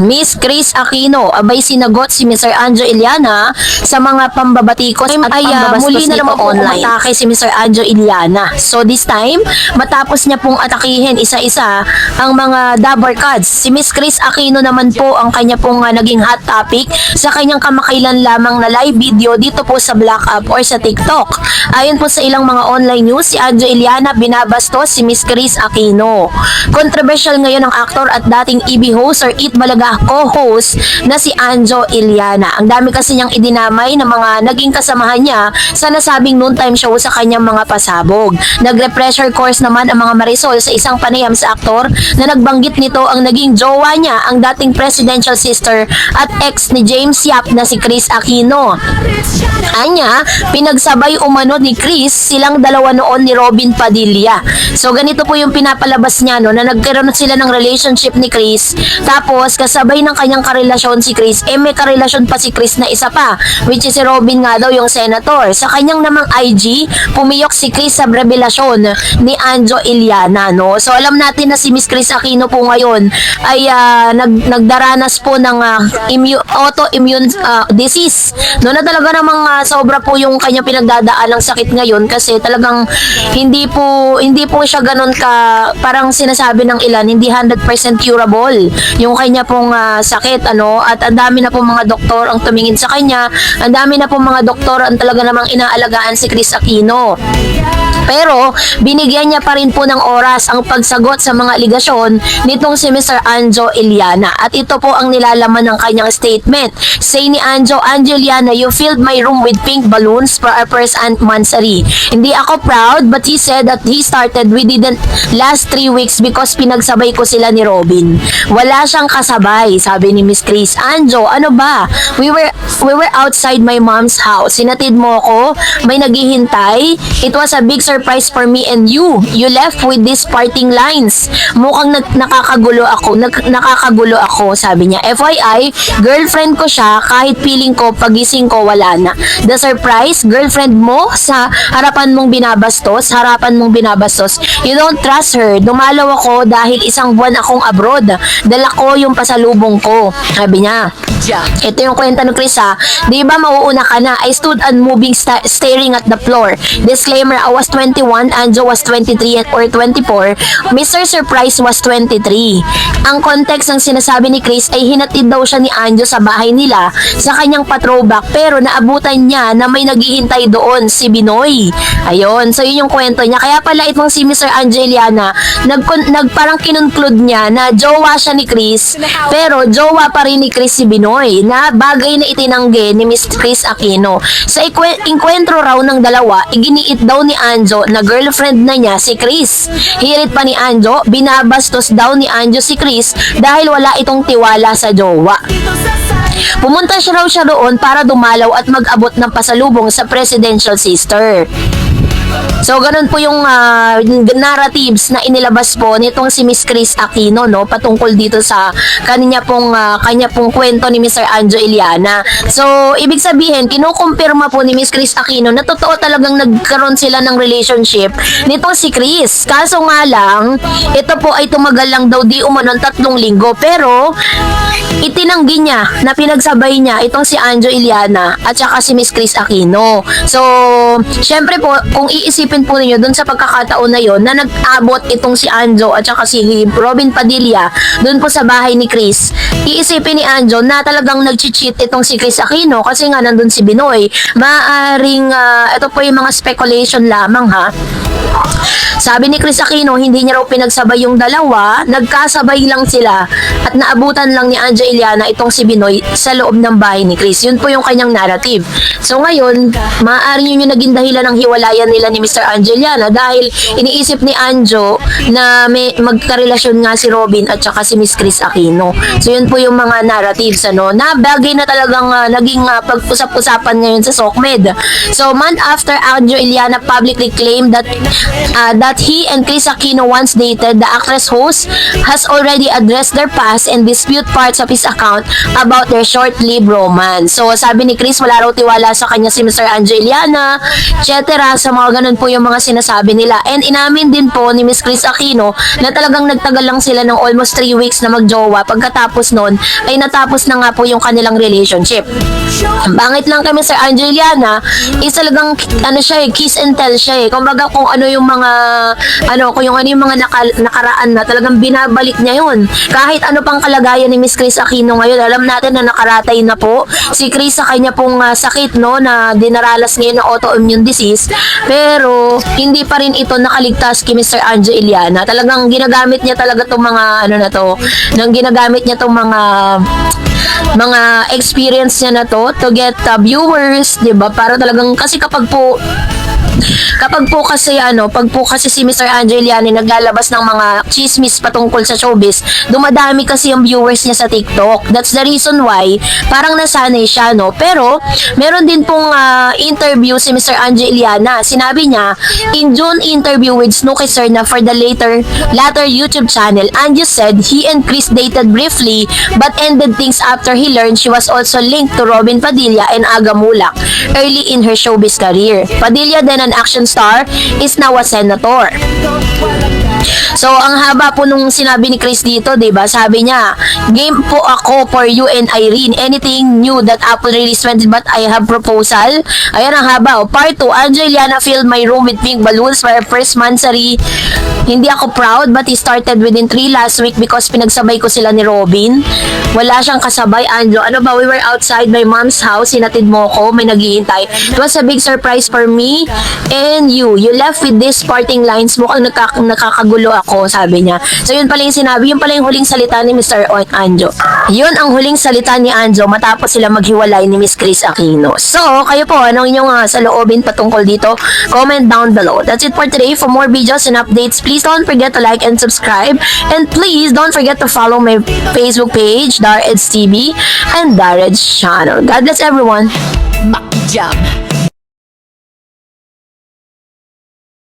Miss Chris Aquino, abay sinagot si Mr. Anjo Iliana sa mga pambabatikos at pambabastos muli na naman online. Atake si Mr. Anjo Iliana. So this time, matapos niya pong atakihin isa-isa ang mga dabber cards. Si Miss Chris Aquino naman po ang kanya pong naging hot topic sa kanyang kamakailan lamang na live video dito po sa Black App or sa TikTok. Ayon po sa ilang mga online news, si Anjo Iliana binabastos si Miss Chris Aquino. Controversial ngayon ang aktor at dating EB host or Eat Balaga co-host na si Anjo Iliana. Ang dami kasi niyang idinamay ng mga naging kasamahan niya sa nasabing noontime show sa kanyang mga pasabog. Nagre-pressure course naman ang mga Marisol sa isang panayam sa aktor na nagbanggit nito ang naging jowa niya, ang dating presidential sister at ex ni James Yap na si Chris Aquino. Anya, pinagsabay umano ni Chris silang dalawa noon ni Robin Padilla. So ganito po yung pinapalabas niya, no, na nagkaroon sila ng relationship ni Chris. Tapos kasabay ng kanyang karelasyon si Chris, may karelasyon pa si Chris na isa pa, which is si Robin nga daw, yung senator. Sa kanyang namang IG, pumiyok si Chris sa revelasyon ni Anjo Iliana, no. So alam natin na si Miss Chris Aquino po ngayon ay nagdaranas po ng autoimmune disease, no, na talaga namang sobra po yung kanyang pinagdadaan ng sakit ngayon kasi talagang hindi po siya ganun ka, parang sinasabi ng ilan, hindi 100% curable yung kanya pong sakit, ano, at ang dami na po mga doktor ang tumingin sa kanya, ang dami na po mga doktor ang talaga namang inaalagaan si Chris Aquino. Pero binigyan niya pa rin po ng oras ang pagsagot sa mga aligasyon nitong si Mr. Anjo Iliana. At ito po ang nilalaman ng kanyang statement. Say ni Anjo Iliana, "You filled my room with pink balloons for our first anniversary. Hindi ako proud, but he said that he started, we didn't last 3 weeks because pinagsabay ko sila ni Robin." Wala siyang kasabay, sabi ni Miss Chris. "Anjo, ano ba? We were outside my mom's house. Sinatid mo ako, may naghihintay. It was a big surprise for me and you. You left with these parting lines. Mukhang nakakagulo ako, sabi niya. "FYI, girlfriend ko siya, kahit feeling ko pagising ko wala na. The surprise, girlfriend mo sa harapan mong binabastos. You don't trust her. Dumalaw ako dahil isang buwan akong abroad. Dala ko yung pasalubong ko," sabi niya. Ito yung kwenta ng Chris, ha. "Di ba mauuna ka na? I stood unmoving staring at the floor. Disclaimer, I was 21, Anjo was 23 or 24. Mr. Surprise was 23. Ang context ng sinasabi ni Chris ay hinatid daw siya ni Anjo sa bahay nila sa kanyang patrobak, pero naabutan niya na may naghihintay doon, si Binoy. Ayun, so yun yung kwento niya. Kaya pala itong si Mr. Anjo Iliana, parang kinunclude niya na jowa siya ni Chris, pero jowa pa rin ni Chris si Binoy, na bagay na itinanggi ni Miss Chris Aquino. Sa inkwentro raw ng dalawa, iginiit daw ni Anjo na girlfriend na niya si Chris. Hirit pa ni Anjo, binabastos daw ni Anjo si Chris dahil wala itong tiwala sa jowa. Pumunta siya roon para dumalaw at mag-abot ng pasalubong sa presidential sister. So, ganun po yung narratives na inilabas po nitong si Miss Chris Aquino, no, patungkol dito sa kanya pong kwento ni Mr. Anjo Iliana. So, ibig sabihin, kinukumpirma po ni Miss Chris Aquino na totoo talagang nagkaroon sila ng relationship nitong si Chris. Kaso nga lang, ito po ay tumagal lang daw di umanon 3 linggo. Pero, itinanggi niya na pinagsabay niya itong si Anjo Iliana at saka si Miss Chris Aquino. So, syempre po, kung iisipin po ninyo dun sa pagkakataon na yon na nag-abot itong si Anjo at saka si Robin Padilla dun po sa bahay ni Chris, iisipin ni Anjo na talagang nag-cheat itong si Chris Aquino kasi nga nandun si Binoy. Maaring ito po yung mga speculation lamang, ha. Sabi ni Chris Aquino, hindi niya raw pinagsabay yung dalawa, nagkasabay lang sila at naabutan lang ni Anjo Iliana itong si Binoy sa loob ng bahay ni Chris. Yun po yung kanyang narrative. So ngayon, maaari yun yung naging dahilan ng hiwalayan nila ni Mr. Anjo Iliana dahil iniisip ni Anjo na may magkarelasyon nga si Robin at saka si Miss Chris Aquino. So yun po yung mga narratives, ano, na bagay na talagang naging pag-usap-usapan ngayon sa SOCMED. So month after Anjo Iliana publicly claimed that he and Chris Aquino once dated, the actress host has already addressed their past and dispute part WhatsApp his account about their short-lived romance. So, sabi ni Chris, wala raw tiwala sa kanya si Mr. Anjo Iliana, etc. Sa mga ganun po yung mga sinasabi nila. And inamin din po ni Miss Chris Aquino na talagang nagtagal lang sila ng almost 3 weeks na magjowa. Pagkatapos nun, ay natapos na nga po yung kanilang relationship. Ang bangit lang kay Mr. Anjo Iliana is talagang kiss and tell siya eh. Kumbaga kung ano yung mga nakaraan na talagang binabalik niya yun. Kahit ano pang kalagayan ni Miss Chris Aquino ngayon, alam natin na nakaratay na po si Chris sa kanya pong sakit no na dinaralas ngayon ng autoimmune disease, pero hindi pa rin ito nakaligtas kay Mr. Anjo Iliana. Talagang ginagamit niya talaga tong mga ginagamit niya tong mga experience niya na to get viewers, 'di ba? Para talagang kasi kapag po kasi si Mr. Anjo Iliana naglalabas ng mga chismis patungkol sa showbiz, dumadami kasi yung viewers niya sa TikTok. That's the reason why parang nasanay siya, no? Pero meron din pong interview si Mr. Anjo Iliana. Sinabi niya in June interview with Snooki Serna for the later YouTube channel, Anjo said he and Chris dated briefly but ended things after he learned she was also linked to Robin Padilla and Aga Mulak early in her showbiz career. Padilla, then an action star, is now a senator. So, ang haba po nung sinabi ni Chris dito, diba? Sabi niya, game po ako for you and Irene. Anything new that Apple released but I have proposal. Ayan ang haba. Part 2, Anjo Iliana filled my room with pink balloons for her first mansari. Hindi ako proud but he started within 3 last week because pinagsabay ko sila ni Robin. Wala siyang kasabay, Anjo. Ano ba? We were outside my mom's house. Sinatid mo ko. May naghihintay. It was a big surprise for me and you. You left with these parting lines. Mukhang nakakagulo ako, sabi niya. So, yun pala yung sinabi. Yun pala yung huling salita ni Mr. Anjo. Yun ang huling salita ni Anjo matapos sila maghiwalay ni Miss Chris Aquino. So, kayo po, anong inyong saloobin patungkol dito? Comment down below. That's it for today. For more videos and updates, please don't forget to like and subscribe. And please don't forget to follow my Facebook page, Dareds TV, and Dareds channel. God bless everyone. Makjam.